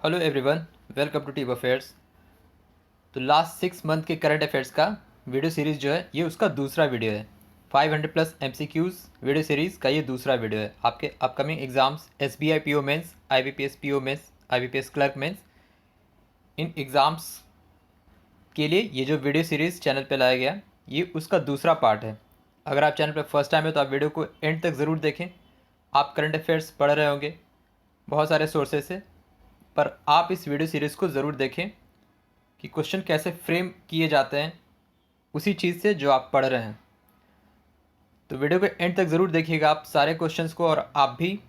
Hello everyone, welcome to team affairs. तो last 6 month के current affairs का video series जो है ये उसका दूसरा वीडियो है। 500 प्लस एमसीक्यूज़ वीडियो सीरीज़ का ये दूसरा वीडियो है। आपके upcoming exams SBI PO mains, IBPS PO mains, IBPS clerk mains, इन एग्ज़ाम्स के लिए ये जो वीडियो सीरीज़ चैनल पे लाया गया ये उसका दूसरा पार्ट है। अगर आप चैनल पर फर्स्ट टाइम है तो आप वीडियो को एंड तक ज़रूर देखें। आप करंट अफेयर्स पढ़ रहे होंगे बहुत सारे सोर्सेज से, पर आप इस वीडियो सीरीज़ को ज़रूर देखें कि क्वेश्चन कैसे फ्रेम किए जाते हैं उसी चीज़ से जो आप पढ़ रहे हैं। तो वीडियो को एंड तक ज़रूर देखिएगा आप सारे क्वेश्चंस को, और आप भी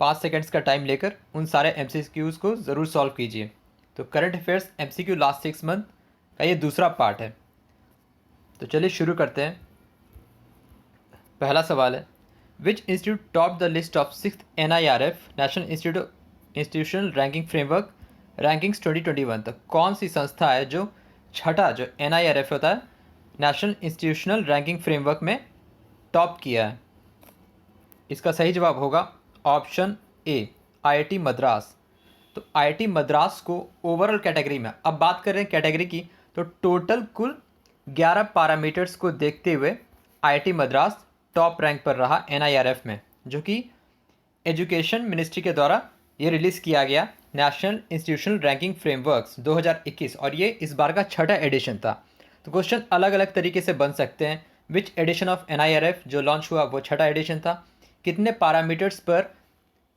5 सेकंड्स का टाइम लेकर उन सारे एमसीक्यूज़ को ज़रूर सॉल्व कीजिए। तो current affairs MCQ last 6 month का ये दूसरा पार्ट है। तो चलिए शुरू करते हैं। पहला सवाल है, which institute top the list of 6th NIRF national institutional ranking framework rankings 2021। तक कौन सी संस्था है जो छठा जो NIRF होता है नेशनल इंस्टीट्यूशनल रैंकिंग फ्रेमवर्क में टॉप किया है? इसका सही जवाब होगा ऑप्शन ए, IIT मद्रास। तो IIT मद्रास को ओवरऑल कैटेगरी में, अब बात कर रहे हैं कैटेगरी की, तो टोटल कुल 11 पैरामीटर्स को देखते हुए IIT मद्रास टॉप रैंक पर रहा NIRF में, जो कि एजुकेशन मिनिस्ट्री के द्वारा ये रिलीज़ किया गया नेशनल इंस्टीट्यूशनल रैंकिंग फ्रेमवर्क्स 2021, और ये इस बार का छठा एडिशन था। तो क्वेश्चन अलग अलग तरीके से बन सकते हैं। विच एडिशन ऑफ NIRF जो लॉन्च हुआ वो छठा एडिशन था, कितने पैरामीटर्स पर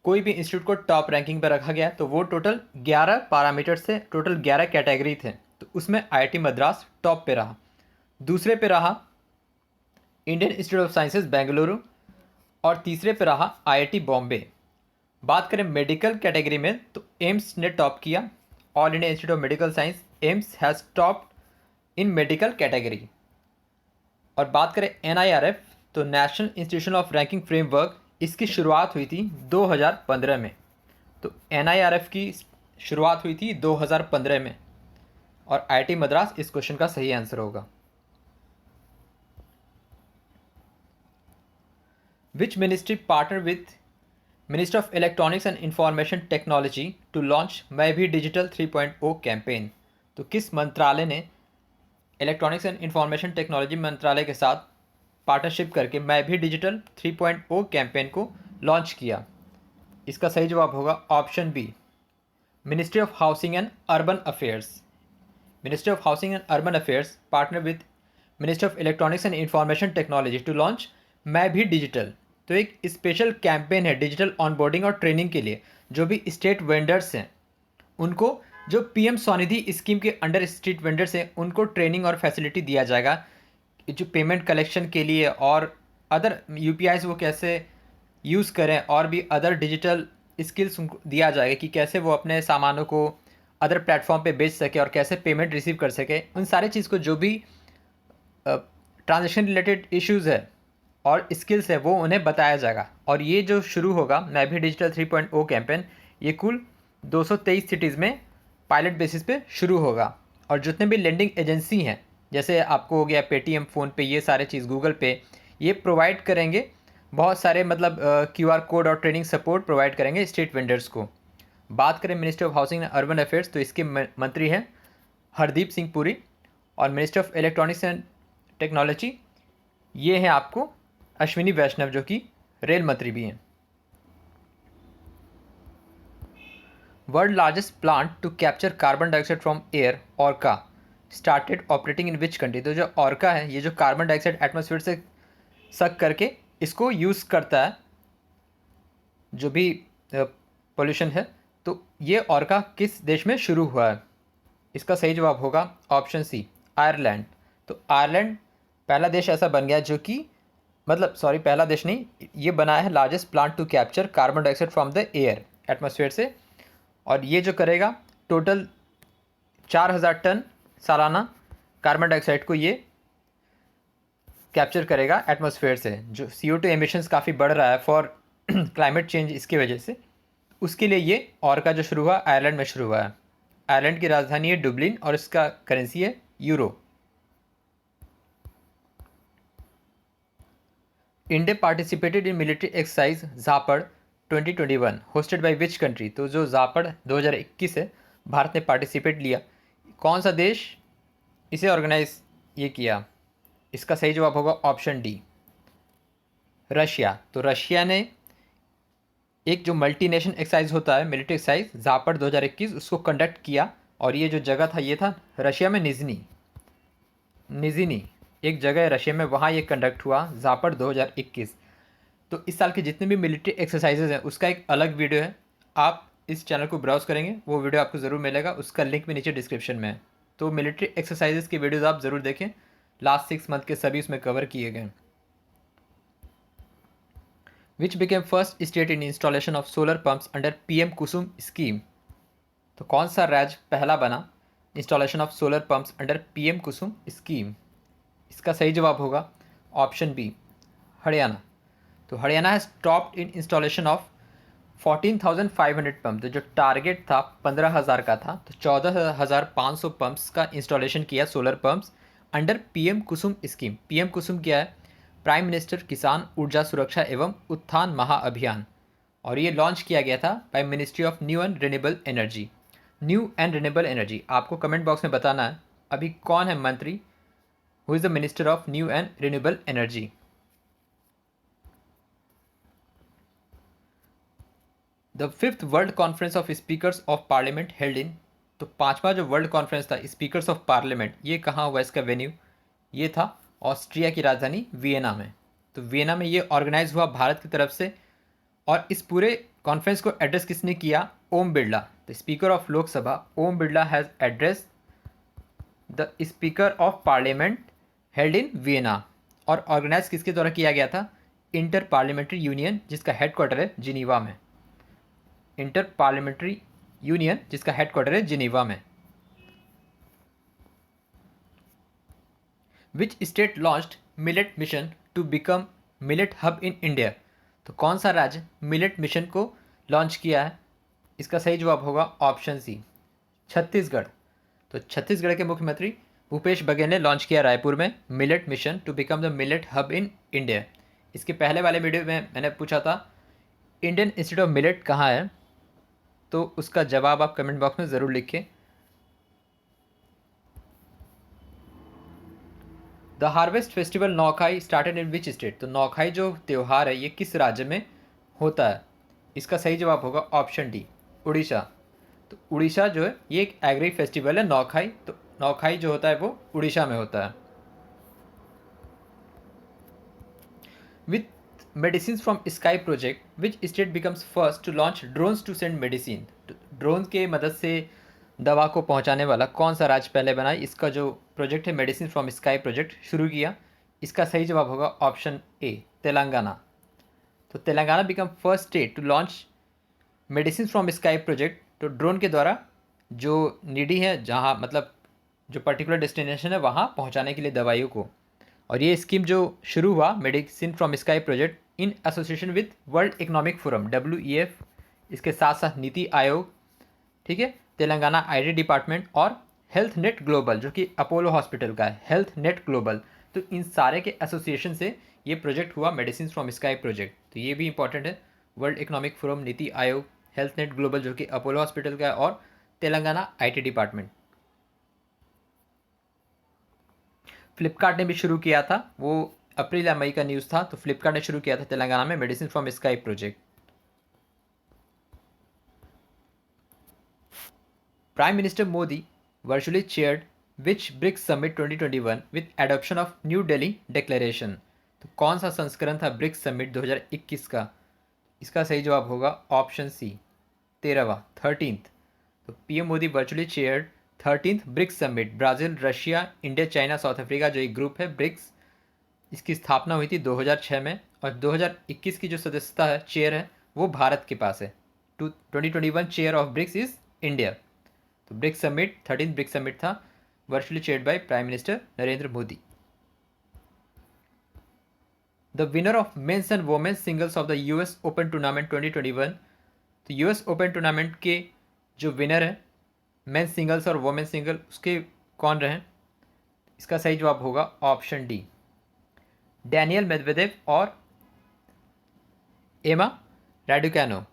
कोई भी इंस्टीट्यूट को टॉप रैंकिंग पर रखा गया, तो वो टोटल 11 पैरामीटर्स से टोटल 11 कैटेगरी थे, तो उसमें IIT मद्रास टॉप पे रहा। दूसरे पे रहा Indian institute of sciences Bengaluru, और तीसरे पे रहा IIT बॉम्बे। बात करें मेडिकल कैटेगरी में तो एम्स ने टॉप किया। All India institute of medical science AIIMS has top in medical category. और बात करें NIRF तो national institution of ranking framework, इसकी शुरुआत हुई थी 2015 में। तो NIRF की शुरुआत हुई थी 2015 में, और IIT मद्रास इस क्वेश्चन का सही आंसर होगा। Which ministry partner with minister of electronics and information technology to launch Main Bhi digital 3.0 campaign? तो किस मंत्रालय ने इलेक्ट्रॉनिक्स एंड इंफॉर्मेशन टेक्नोलॉजी मंत्रालय के साथ पार्टनरशिप करके मैं भी डिजिटल 3.0 कैंपेन को लॉन्च किया? इसका सही जवाब होगा option B, ministry of housing and urban affairs. Ministry of housing and urban affairs partner with ministry of electronics and information technology to launch Main Bhi digital. तो एक स्पेशल कैंपेन है डिजिटल ऑनबोर्डिंग और ट्रेनिंग के लिए। जो भी स्टेट वेंडर्स हैं उनको, जो PM स्वनिधि स्कीम के अंडर स्टेट वेंडर्स हैं उनको ट्रेनिंग और फैसिलिटी दिया जाएगा, जो पेमेंट कलेक्शन के लिए और अदर UPIs वो कैसे यूज़ करें, और भी अदर डिजिटल स्किल्स उनको दिया जाएगा कि कैसे वो अपने सामानों को अदर प्लेटफॉर्म पे बेच सके और कैसे पेमेंट रिसीव कर सके। उन सारे चीज़ को जो भी ट्रांजेक्शन रिलेटेड इश्यूज़ है और स्किल्स है वो उन्हें बताया जाएगा। और ये जो शुरू होगा मैं भी डिजिटल 3.0 कैंपेन, ये कुल 223 सिटीज़ में पायलट बेसिस पे शुरू होगा। और जितने भी लेंडिंग एजेंसी हैं, जैसे आपको हो गया पेटीएम, फ़ोनपे, ये सारे चीज़, गूगल पे, ये प्रोवाइड करेंगे बहुत सारे, मतलब QR कोड और ट्रेनिंग सपोर्ट प्रोवाइड करेंगे स्टेट वेंडर्स को। बात करें ministry of housing and urban affairs तो इसके मंत्री हैं हरदीप सिंह पुरी, और ministry of electronics and technology ये हैं आपको अश्विनी वैष्णव, जो कि रेल मंत्री भी हैं। World largest plant to capture carbon dioxide from air, Orca, started operating in which country? तो जो ऑर्का है ये जो कार्बन डाइऑक्साइड एटमॉस्फेयर से सक करके इसको यूज़ करता है, जो भी पोल्यूशन है, तो ये ऑर्का किस देश में शुरू हुआ है? इसका सही जवाब होगा ऑप्शन सी, आयरलैंड। तो आयरलैंड पहला देश ऐसा बन गया जो कि, मतलब सॉरी, पहला देश नहीं, ये बनाया है largest plant to capture carbon dioxide from the air, atmosphere से। और ये जो करेगा टोटल 4000 टन सालाना कार्बन डाइऑक्साइड को ये कैप्चर करेगा एटमॉस्फेयर से। जो CO2 एमिशंस काफ़ी बढ़ रहा है फॉर क्लाइमेट चेंज, इसकी वजह से, उसके लिए ये ऑर्का जो शुरू हुआ आयरलैंड में शुरू हुआ है। आयरलैंड की राजधानी है डुबलिन और इसका करेंसी है euro. India participated in military exercise Zapad 2021 hosted by which country? तो जो जापड़ 2021 है, भारत ने पार्टिसिपेट लिया। कौन सा देश इसे ऑर्गेनाइज ये किया? इसका सही जवाब होगा ऑप्शन डी, रशिया। तो रशिया ने एक जो मल्टीनेशन एक्सरसाइज होता है, मिलिट्री एक्सरसाइज जापड़ 2021, उसको कंडक्ट किया। और ये जो जगह था ये था रशिया में निजिनी एक जगह है रशिया में, वहाँ ये कंडक्ट हुआ जापड़ 2021। तो इस साल के जितने भी मिलिट्री एक्सरसाइजेज हैं उसका एक अलग वीडियो है, आप इस चैनल को ब्राउज करेंगे वो वीडियो आपको ज़रूर मिलेगा, उसका लिंक भी नीचे डिस्क्रिप्शन में है। तो मिलिट्री एक्सरसाइजेज की वीडियोज़ आप ज़रूर देखें, लास्ट 6 मंथ के सभी उसमें कवर किए गए। Which became first state in installation of solar pumps under PM Kusum scheme? तो कौन सा राज्य पहला बना installation of solar pumps under PM Kusum scheme? इसका सही जवाब होगा ऑप्शन बी, हरियाणा। तो Haryana has topped in installation of 14,500 pump. तो जो टारगेट था 15,000 का था, तो 14,500 पंप्स का इंस्टॉलेशन किया, सोलर पंप्स, अंडर PM कुसुम स्कीम। PM कुसुम क्या है? प्राइम मिनिस्टर किसान ऊर्जा सुरक्षा एवं उत्थान महाअभियान। और ये लॉन्च किया गया था by ministry of new and renewable energy. New and renewable energy, आपको कमेंट बॉक्स में बताना है अभी कौन है मंत्री who is the minister of new and renewable energy. The 5th world conference of speakers of parliament held इन। तो 5वां जो वर्ल्ड कॉन्फ्रेंस था स्पीकर्स ऑफ पार्लियामेंट, ये कहाँ हुआ? इसका वेन्यू ये था ऑस्ट्रिया की राजधानी वियना में। तो वियना में ये ऑर्गेनाइज हुआ भारत की तरफ से। और इस पूरे कॉन्फ्रेंस को एड्रेस किसने किया? Om Birla, the speaker of Lok Sabha. Om Birla has address the speaker of parliament held in Vienna. और ऑर्गेनाइज किसके द्वारा किया गया था? इंटर पार्लियामेंट्री यूनियन, जिसका हेडक्वार्टर है जिनीवा में। इंटर पार्लियामेंट्री यूनियन जिसका हेडक्वार्टर है जिनीवा में। Which state launched millet mission to become millet hub in India? तो कौन सा राज्य मिलेट मिशन को लॉन्च किया है? इसका सही जवाब होगा ऑप्शन सी, छत्तीसगढ़। तो छत्तीसगढ़ के मुख्यमंत्री भूपेश बघेल ने लॉन्च किया रायपुर में millet mission to become the millet hub in India. इसके पहले वाले वीडियो में मैंने पूछा था इंडियन इंस्टीट्यूट ऑफ मिलेट कहाँ है, तो उसका जवाब आप कमेंट बॉक्स में ज़रूर लिखें। The harvest festival Nuakhai started in which state? तो नौखाई जो त्यौहार है ये किस राज्य में होता है? इसका सही जवाब होगा ऑप्शन डी, उड़ीसा। तो उड़ीसा जो है ये एक एग्री फेस्टिवल है नौखाई, तो नौखाई जो होता है वो उड़ीसा में होता है। With medicine from sky project which state becomes first to launch drones to send medicine? Drone के मदद से दवा को पहुंचाने वाला कौन सा राज्य पहले बना? इसका जो प्रोजेक्ट है मेडिसिन फ्रॉम स्काई प्रोजेक्ट शुरू किया। इसका सही जवाब होगा ऑप्शन ए, तेलंगाना। तो Telangana become first state to launch medicine from sky project. तो ड्रोन के द्वारा जो नीडी है, जहाँ मतलब जो पर्टिकुलर डेस्टिनेशन है वहाँ पहुँचाने के लिए दवाइयों को। और ये स्कीम जो शुरू हुआ medicine from sky project in association with world economic forum WEF, इसके साथ साथ नीति आयोग, ठीक है, तेलंगाना IT डिपार्टमेंट और हेल्थ नेट ग्लोबल जो कि अपोलो हॉस्पिटल का है, हेल्थ नेट ग्लोबल। तो इन सारे के एसोसिएशन से ये प्रोजेक्ट हुआ मेडिसिन फ्रॉम स्काई प्रोजेक्ट। तो ये भी इंपॉर्टेंट है, world economic forum, NITI Aayog, health net global जो कि अपोलो हॉस्पिटल का है और तेलंगाना IT डिपार्टमेंट। फ्लिपकार्ट ने भी शुरू किया था, वो अप्रैल या मई का न्यूज़ था। तो फ्लिपकार्ट ने शुरू किया था तेलंगाना में medicine from sky project. Prime minister Modi virtually chaired which BRICS summit 2021 with adoption of New Delhi declaration? तो कौन सा संस्करण था ब्रिक्स समिट 2021 का? इसका सही जवाब होगा ऑप्शन सी, 13वां, 13th। तो PM Modi virtually chaired 13th BRICS summit. Brazil, Russia, India, China, South Africa जो एक ग्रुप है ब्रिक्स, इसकी स्थापना हुई थी 2006 में। और 2021 की जो सदस्यता है, चेयर है, वो भारत के पास है। 2021 chair of BRICS is India. तो BRICS summit 13th BRICS summit था, virtually chaired by prime minister Narendra Modi. The winner of men's and women's singles of the US open tournament 2021। तो US ओपन टूर्नामेंट के जो विनर है men's singles और women's single, उसके कौन रहे? इसका सही जवाब होगा ऑप्शन डी, डैनियल मेदवेदेव और एमा रैडुकैनो,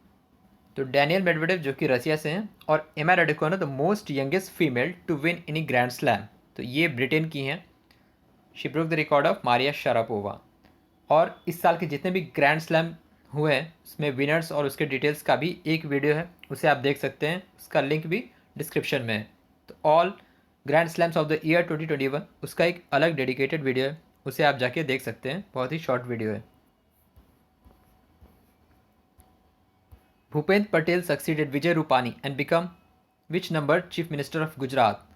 तो डैनियल मेडवेडेव जो कि रसिया से हैं, और Emma Raducanu the most youngest female to win in grand slam, तो ये ब्रिटेन की हैं। She broke the record of Maria Sharapova. और इस साल के जितने भी ग्रैंड स्लैम हुए हैं उसमें विनर्स और उसके डिटेल्स का भी एक वीडियो है, उसे आप देख सकते हैं, उसका लिंक भी डिस्क्रिप्शन में है। तो all grand slams of the year 2021 उसका एक अलग डेडिकेटेड वीडियो है, उसे आप जाके देख सकते हैं, बहुत ही शॉर्ट वीडियो है। Bhupendra Patel succeeded Vijay Rupani and become which number chief minister of Gujarat,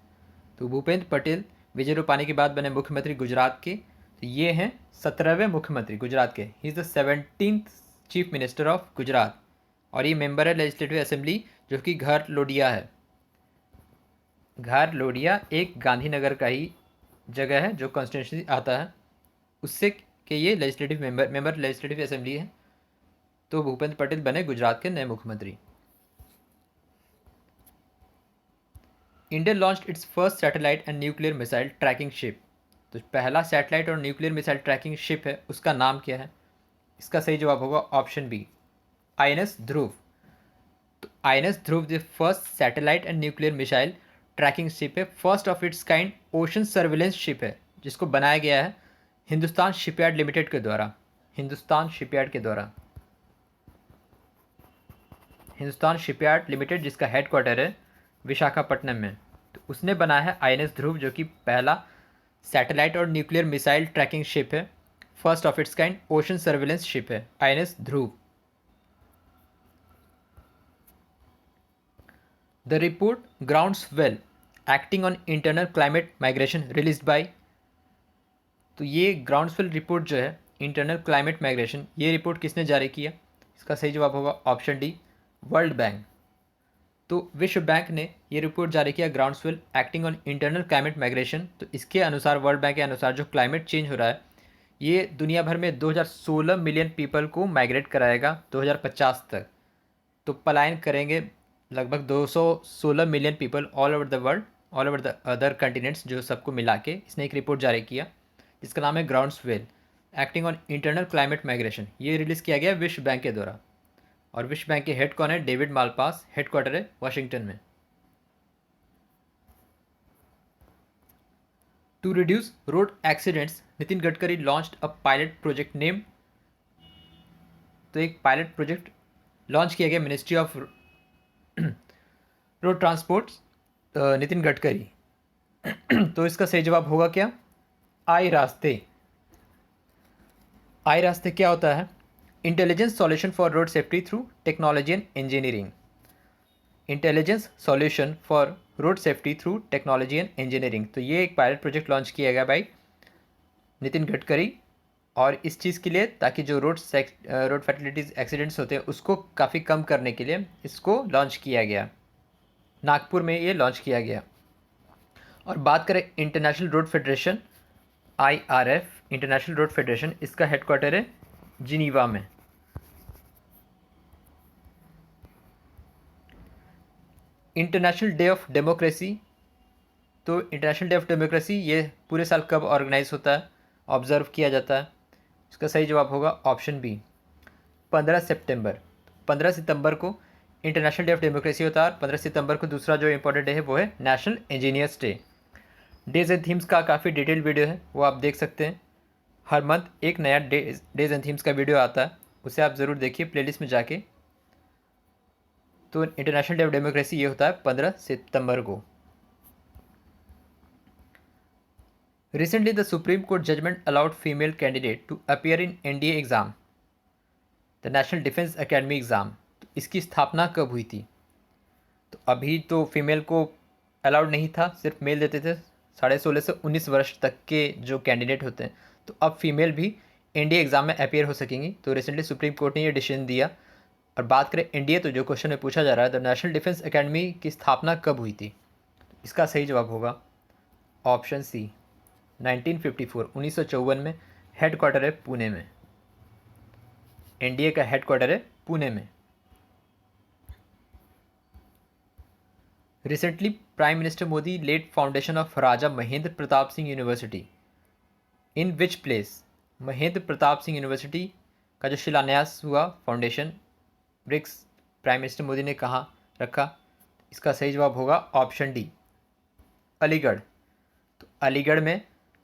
तो भूपेंद्र पटेल विजय रूपानी के बाद बने मुख्यमंत्री गुजरात के, तो ये हैं 17वें मुख्यमंत्री गुजरात के। He is the 17th chief minister of Gujarat, और ये मेंबर है लेजिस्लेटिव असेंबली जो कि घर लोडिया है। घर लोडिया एक गांधीनगर का ही जगह है जो कॉन्स्टिट्यूंसी आता है उससे, कि ये लेजिस्लेटिव मेंबर लेजिस्लेटिव असेंबली है। तो भूपेंद्र पटेल बने गुजरात के नए मुख्यमंत्री। India launched it's first satellite and nuclear missile tracking ship, तो पहला सैटेलाइट और न्यूक्लियर मिसाइल ट्रैकिंग शिप है, उसका नाम क्या है? इसका सही जवाब होगा ऑप्शन बी, INS ध्रुव। तो INS Dhruv the first satellite and nuclear missile tracking ship है, first of its kind ocean surveillance ship है, जिसको बनाया गया है हिंदुस्तान शिपयार्ड लिमिटेड के द्वारा। हिंदुस्तान शिपयार्ड के द्वारा, हिंदुस्तान शिपयार्ड लिमिटेड जिसका हेडक्वार्टर है विशाखापट्टनम में, तो उसने बनाया है INS ध्रुव, जो कि पहला सैटेलाइट और न्यूक्लियर मिसाइल ट्रैकिंग शिप है, first of its kind ocean surveillance ship है INS Dhruv. The report grounds well acting on internal climate migration released by, तो ये ग्राउंड्सवेल रिपोर्ट जो है इंटरनल क्लाइमेट माइग्रेशन, ये रिपोर्ट किसने जारी किया? इसका सही जवाब होगा ऑप्शन डी, वर्ल्ड बैंक। तो विश्व बैंक ने ये रिपोर्ट जारी किया Groundswell acting on internal climate migration, तो इसके अनुसार, वर्ल्ड बैंक के अनुसार, जो क्लाइमेट चेंज हो रहा है ये दुनिया भर में 2016 मिलियन पीपल को माइग्रेट कराएगा 2050 तक। तो पलायन करेंगे लगभग 216 million people all over the world, all over the other continents, जो सबको मिला के इसने एक रिपोर्ट जारी किया जिसका नाम है Groundswell acting on internal climate migration. ये रिलीज़ किया गया विश्व बैंक के द्वारा, और विश्व बैंक के हेड कौन है? डेविड मालपास, हेडक्वार्टर है वाशिंगटन में। To reduce road accidents Nitin Gadkari launched a pilot project name, तो एक पायलट प्रोजेक्ट लॉन्च किया गया ministry of road transport Nitin Gadkari. तो इसका सही जवाब होगा क्या? आई रास्ते। आई रास्ते क्या होता है? Intelligence solution for road safety through technology and engineering. Intelligence solution for road safety through technology and engineering, तो ये एक पायलट प्रोजेक्ट लॉन्च किया गया भाई नितिन गडकरी, और इस चीज़ के लिए ताकि जो रोड फैटिलिटीज़ एक्सीडेंट्स होते हैं उसको काफ़ी कम करने के लिए इसको लॉन्च किया गया। नागपुर में ये लॉन्च किया गया। और बात करें international road federation, IRF international road federation, इसका हेडक्वार्टर है जिनीवा में। इंटरनेशनल डे ऑफ डेमोक्रेसी, तो इंटरनेशनल डे ऑफ डेमोक्रेसी ये पूरे साल कब ऑर्गेनाइज होता है, ऑब्ज़र्व किया जाता है? इसका सही जवाब होगा ऑप्शन बी, 15 सितंबर। 15 सितंबर को इंटरनेशनल डे ऑफ डेमोक्रेसी होता है, और 15 सितंबर को दूसरा जो इंपॉर्टेंट डे है वो है national engineers day. Days and themes का काफ़ी डिटेल वीडियो है, वो आप देख सकते हैं। हर मंथ एक नया डेज एंड थीम्स का वीडियो आता है, उसे आप ज़रूर देखिए प्लेलिस्ट में जाके। तो इंटरनेशनल डे ऑफ डेमोक्रेसी ये होता है 15 सितंबर को। Recently, the Supreme Court judgment allowed female candidate to appear in NDA exam, the National Defense Academy exam। तो इसकी स्थापना कब हुई थी? तो अभी तो फीमेल को अलाउड नहीं था, सिर्फ मेल देते थे 16.5 से 19 वर्ष तक के जो कैंडिडेट होते हैं, तो अब फीमेल भी NDA एग्ज़ाम में अपेयर हो सकेंगी। तो रिसेंटली सुप्रीम कोर्ट ने ये डिसीजन दिया। और बात करें NDA, तो जो क्वेश्चन में पूछा जा रहा है, तो नेशनल डिफेंस एकेडमी की स्थापना कब हुई थी? इसका सही जवाब होगा ऑप्शन सी, 1954, 1954 में। हेडक्वार्टर है पुणे में, NDA का हेडक्वार्टर है पुणे में। Recently prime minister Modi laid foundation of Raja Mahendra Pratap Singh university in which place? Mahendra Pratap Singh university का जो शिलान्यास हुआ foundation, BRICS prime minister Modi ने कहाँ रखा? इसका सही जवाब होगा ऑप्शन डी, अलीगढ़। तो अलीगढ़ में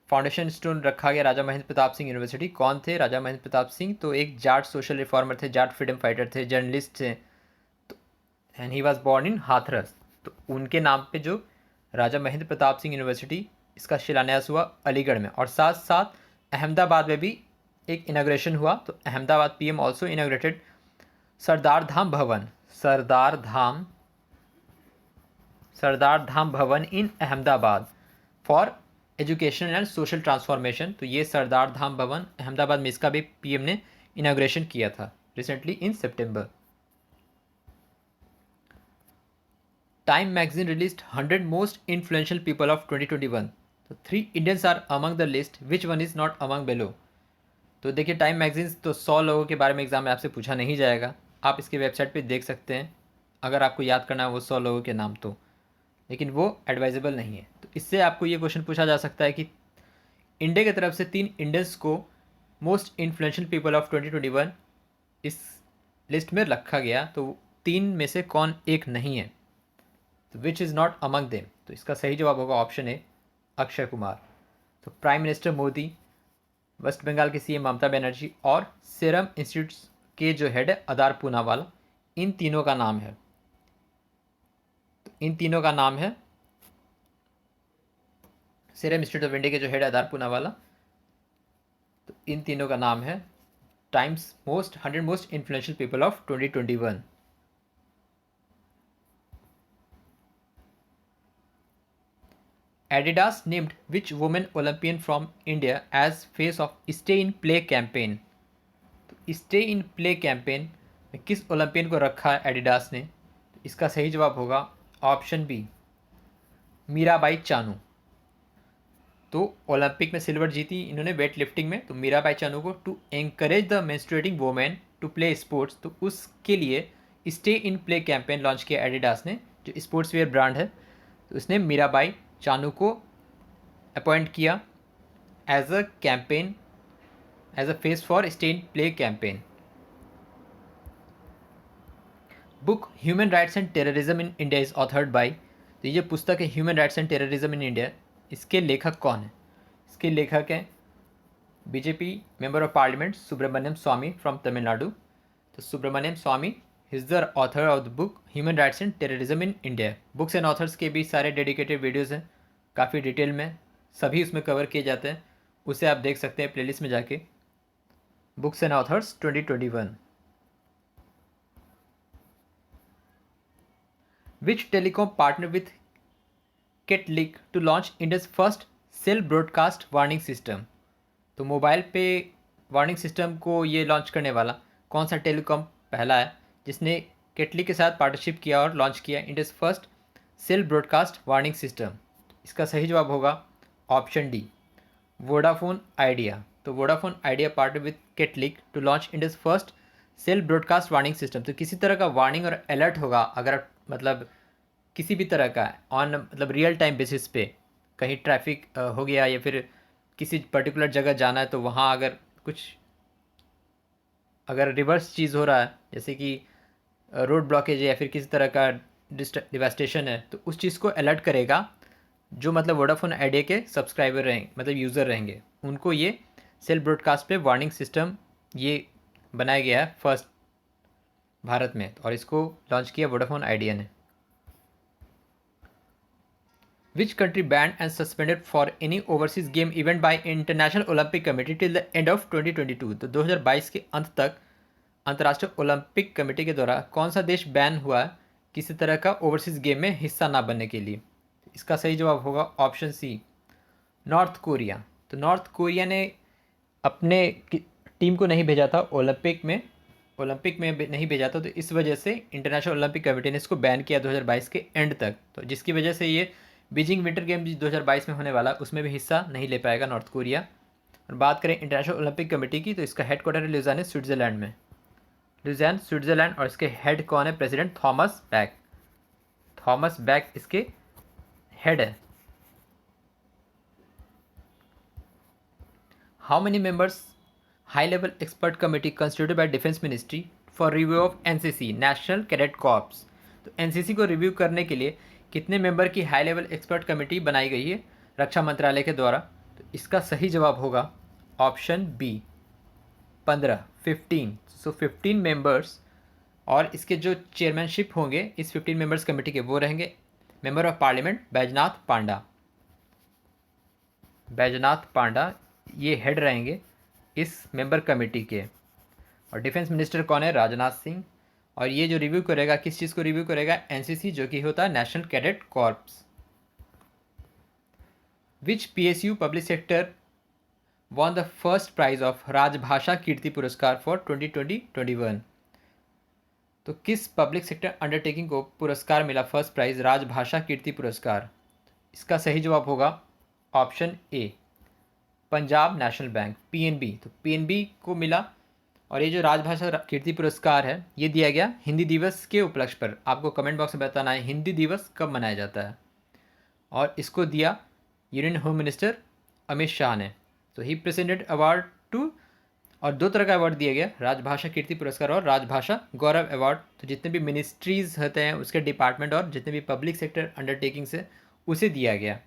फाउंडेशन स्टोन रखा गया राजा महेंद्र प्रताप सिंह यूनिवर्सिटी। कौन थे राजा महेंद्र प्रताप सिंह? तो एक जाट सोशल रिफॉर्मर थे, जाट फ्रीडम फाइटर थे, जर्नलिस्ट थे, and he was born in Hathras. तो उनके नाम पे जो राजा महेंद्र प्रताप सिंह यूनिवर्सिटी, इसका शिलान्यास हुआ अलीगढ़ में। और साथ साथ अहमदाबाद में भी एक इनाग्रेशन हुआ। तो Ahmedabad PM also inaugurated Sardar Dham Bhawan, Sardar Dham Bhawan in Ahmedabad for education and social transformation. तो ये सरदार धाम भवन अहमदाबाद में, इसका भी पीएम ने इनाग्रेशन किया था recently in September. Time magazine released 100 most influential people of 2021। तो 3 Indians are among the list, which one is not among below? तो देखिए, टाइम मैगजीन तो 100 लोगों के बारे में एग्जाम में आपसे पूछा नहीं जाएगा, आप इसके वेबसाइट पे देख सकते हैं अगर आपको याद करना है वो 100 लोगों के नाम, तो लेकिन वो एडवाइजेबल नहीं है। तो इससे आपको ये क्वेश्चन पूछा जा सकता है कि इंडिया की तरफ से 3 इंडियंस को मोस्ट इन्फ्लुएंशियल पीपल ऑफ 2021 इस लिस्ट में रखा गया, तो 3 में से कौन एक नहीं है? तो which is not among them? तो इसका सही जवाब होगा ऑप्शन ए, अक्षय कुमार। तो prime minister Modi, West Bengal के सीएम ममता बनर्जी और सीरम इंस्टीट्यूट के जो हेड है अदार पूनावाला, इन तीनों का नाम है। तो इन तीनों का नाम है, सीरम इंस्टीट्यूट ऑफ इंडिया के जो हेड अदार पूनावाला, तो इन तीनों का नाम है times 100 most influential people of 2021। Adidas named which women Olympian from India as face of Stay in Play campaign? तो Stay in Play campaign में किस ओलंपियन को रखा है एडिडास ने? तो इसका सही जवाब होगा ऑप्शन बी, मीराबाई चानू। तो ओलंपिक में सिल्वर जीती इन्होंने वेट लिफ्टिंग में, तो मीराबाई चानू को to encourage the menstruating women to play sports, तो उसके लिए stay in play campaign launch किया एडिडास ने, जो स्पोर्ट्स वेयर ब्रांड है। तो उसने मीराबाई चानू को अपॉइंट किया as a campaign, as a face for stay in play campaign. Book human rights and terrorism in India is authored by, तो ये जो पुस्तक है human rights and terrorism in India, इसके लेखक कौन है? इसके लेखक हैं BJP member of parliament Subramanian Swamy from Tamil Nadu. तो Subramanian Swamy is the author of the book human rights and terrorism in India. Books and authors के भी सारे डेडिकेटेड वीडियोज़ हैं, काफ़ी डिटेल में सभी उसमें कवर किए जाते हैं, उसे आप देख सकते हैं प्लेलिस्ट में जाके, books and authors 2021। Which telecom partner with Catalyk to launch India's first cell broadcast warning system? तो मोबाइल पे वार्निंग सिस्टम को ये लॉन्च करने वाला कौन सा टेलीकॉम पहला है जिसने केटली के साथ पार्टनरशिप किया और लॉन्च किया India's first cell broadcast warning system? इसका सही जवाब होगा ऑप्शन डी, वोडाफोन आइडिया। तो Vodafone Idea partner with Catalyk to launch India's first cell broadcast warning system. तो किसी तरह का वार्निंग और अलर्ट होगा अगर मतलब किसी भी तरह का ऑन मतलब रियल टाइम बेसिस पे कहीं ट्रैफिक हो गया या फिर किसी पर्टिकुलर जगह जाना है, तो वहाँ अगर कुछ अगर रिवर्स चीज़ हो रहा है जैसे कि रोड ब्लॉकेज है या फिर किसी तरह का डिवास्टेशन है, तो उस चीज़ को अलर्ट करेगा जो मतलब वोडाफोन आइडिया के सब्सक्राइबर रहेंगे, मतलब यूज़र रहेंगे, उनको ये सेल ब्रॉडकास्ट पे वार्निंग सिस्टम ये बनाया गया है फर्स्ट भारत में, और इसको लॉन्च किया वोडाफोन आइडिया ने। Which country banned and suspended for any overseas game event by International Olympic Committee till the end of 2022? तो 2022 के अंत तक अंतर्राष्ट्रीय ओलंपिक कमेटी के द्वारा कौन सा देश बैन हुआ है किसी तरह का ओवरसीज गेम में हिस्सा ना बनने के लिए? इसका सही जवाब होगा ऑप्शन सी, नॉर्थ कोरिया। तो नॉर्थ कोरिया ने अपने टीम को नहीं भेजा था ओलंपिक में नहीं भेजा था, तो इस वजह से इंटरनेशनल ओलंपिक कमेटी ने इसको बैन किया 2022 के एंड तक। तो जिसकी वजह से ये बीजिंग विंटर गेम 2022 में होने वाला उसमें भी हिस्सा नहीं ले पाएगा नॉर्थ कोरिया। और बात करें इंटरनेशनल ओलंपिक कमेटी की, तो इसका हेडक्वार्टर है लुजियाना स्विट्ज़रलैंड में, लुजियाना स्विट्ज़रलैंड। और इसके हेड कौन है? President Thomas back. Thomas back इसके हेड है। How many members high level expert committee constituted bye defence ministry for review of NCC national cadet corps. तो एनसीसी को रिव्यू करने के लिए कितने मेंबर की हाई लेवल एक्सपर्ट कमेटी बनाई गई है रक्षा मंत्रालय के द्वारा? तो इसका सही जवाब होगा ऑप्शन बी 15 15। सो 15 मेंबर्स, और इसके जो चेयरमैनशिप होंगे इस 15 मेंबर्स कमेटी के वो रहेंगे मेंबर ऑफ पार्लियामेंट बैजनाथ पांडा। बैजनाथ पांडा ये हेड रहेंगे इस मेंबर कमेटी के। और डिफेंस मिनिस्टर कौन है? राजनाथ सिंह। और ये जो रिव्यू करेगा किस चीज़ को रिव्यू करेगा? एनसीसी, जो कि होता है national cadet corps. Which PSU public sector won the first prize of Rajbhasha Kirti पुरस्कार फॉर 2020-21? तो किस पब्लिक सेक्टर अंडरटेकिंग को पुरस्कार मिला फर्स्ट प्राइज राजभाषा कीर्ति पुरस्कार? इसका सही जवाब होगा option A Punjab National bank, PNB. तो पीएनबी को मिला। और ये जो राजभाषा कीर्ति पुरस्कार है ये दिया गया हिंदी दिवस के उपलक्ष्य पर। आपको कमेंट बॉक्स में बताना है हिंदी दिवस कब मनाया जाता है। और इसको दिया union home minister Amit Shah ने। तो ही प्रेजेंटेड अवार्ड टू, और दो तरह का अवार्ड दिया गया, राजभाषा कीर्ति पुरस्कार और राजभाषा गौरव अवार्ड। तो जितने भी मिनिस्ट्रीज होते हैं उसके डिपार्टमेंट और जितने भी पब्लिक सेक्टर अंडरटेकिंग्स है उसे दिया गया।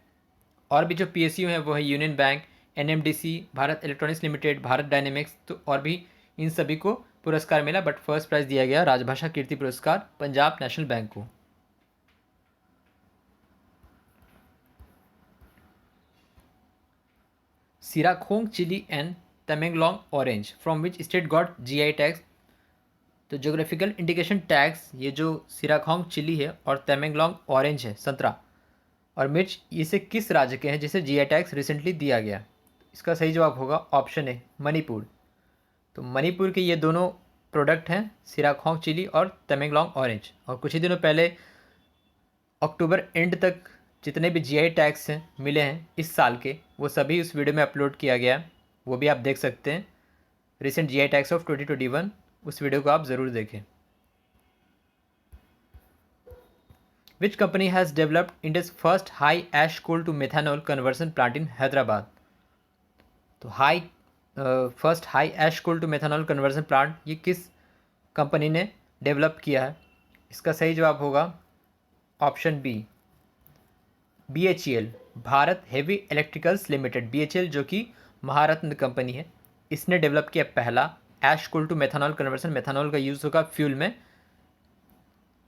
और भी जो पीएसयू हैं वो है union bank, NMDC, Bharat electronics limited, Bharat dynamics. तो और भी इन सभी को पुरस्कार मिला, बट फर्स्ट प्राइज दिया गया राजभाषा कीर्ति पुरस्कार पंजाब नेशनल बैंक को। Sirarakhong chilli and Tamenglong orange from which state got GI tags? तो जोग्राफिकल इंडिकेशन टैग्स, ये जो सिराखोंग चिली है और तमेंगलोंग ऑरेंज है संतरा और मिर्च, इसे किस राज्य के हैं जिसे जीआई टैग्स रिसेंटली दिया गया? इसका सही जवाब होगा ऑप्शन ए मणिपुर। तो मणिपुर के ये दोनों प्रोडक्ट हैं सिराखोंग चिली और तमेंगलोंग ऑरेंज। और कुछ ही दिनों पहले अक्टूबर एंड तक जितने भी जीआई टैग्स हैं मिले हैं इस साल के, वो सभी उस वीडियो में अपलोड किया गया है, वो भी आप देख सकते हैं। रिसेंट जीआई टैग्स ऑफ 2021, उस वीडियो को आप ज़रूर देखें। Which company has developed India's first high ash coal to methanol conversion plant in Hyderabad? तो first high ash coal to methanol conversion plant ये किस कंपनी ने डेवलप किया है? इसका सही जवाब होगा option B BHEL, Bharat heavy electricals limited. BHEL जो कि महारत्न कंपनी है, इसने डेवलप किया पहला ऐश कोल टू मेथानॉल कन्वर्सन। मेथानॉल का यूज़ होगा फ्यूल में,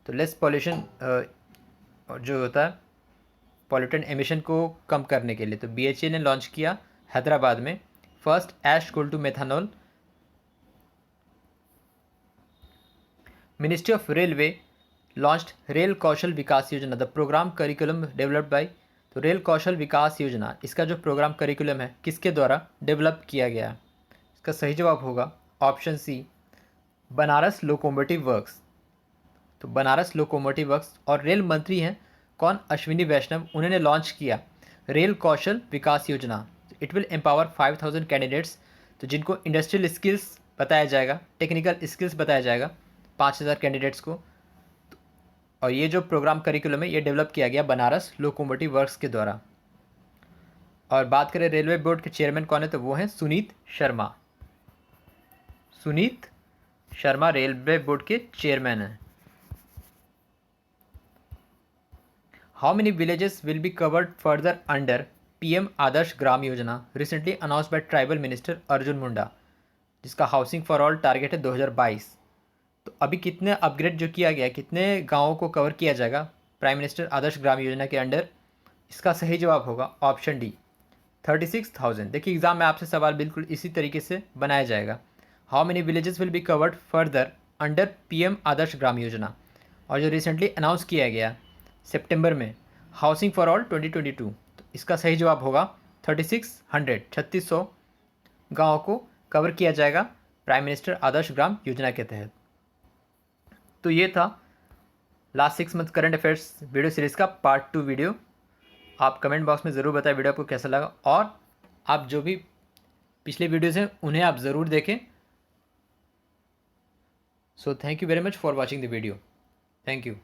तो लेस पॉल्यूशन जो होता है पॉल्यूटेंट एमिशन को कम करने के लिए। तो BHEL ने लॉन्च किया हैदराबाद में first ash coal to methanol. Ministry of railway launched rail Kaushal Vikas Yojana, the programme curriculum developed by. तो रेल कौशल विकास योजना, इसका जो प्रोग्राम करिकुलम है किसके द्वारा डेवलप किया गया? इसका सही जवाब होगा option C Banaras locomotive works. तो बनारस लोकोमोटिव वर्क्स। और रेल मंत्री हैं कौन? अश्विनी वैष्णव। उन्होंने लॉन्च किया रेल कौशल विकास योजना। इट विल एम्पावर 5000 कैंडिडेट्स, तो जिनको इंडस्ट्रियल स्किल्स बताया जाएगा, टेक्निकल स्किल्स बताया जाएगा 5000 कैंडिडेट्स को। और ये जो प्रोग्राम करिकुलम है ये डेवलप किया गया बनारस लोकोमोटिव वर्क्स के द्वारा। और बात करें रेलवे बोर्ड के चेयरमैन कौन है, तो वो हैं सुनीत शर्मा। सुनीत शर्मा रेलवे बोर्ड के चेयरमैन हैं। How many villages will be covered further under PM Adarsh Gram Yojana recently announce by tribal minister Arjun Munda, जिसका हाउसिंग फॉर ऑल टारगेट है 2022। तो अभी कितने अपग्रेड जो किया गया, कितने गांवों को कवर किया जाएगा प्राइम मिनिस्टर आदर्श ग्राम योजना के अंडर? इसका सही जवाब होगा ऑप्शन डी 36,000। देखिए एग्जाम में आपसे सवाल बिल्कुल इसी तरीके से बनाया जाएगा। How many villages will be covered further under PM Adarsh Gram योजना, और जो रिसेंटली अनाउंस किया गया सितंबर में हाउसिंग फॉर ऑल 2022, तो इसका सही जवाब होगा 3600 गाँव को कवर किया जाएगा प्राइम मिनिस्टर आदर्श ग्राम योजना के तहत। तो ये था last 6 month current affairs video series का पार्ट 2 वीडियो। आप कमेंट बॉक्स में ज़रूर बताएं वीडियो आपको कैसा लगा, और आप जो भी पिछले वीडियोज़ हैं उन्हें आप ज़रूर देखें। So thank you very much for watching the video. Thank you.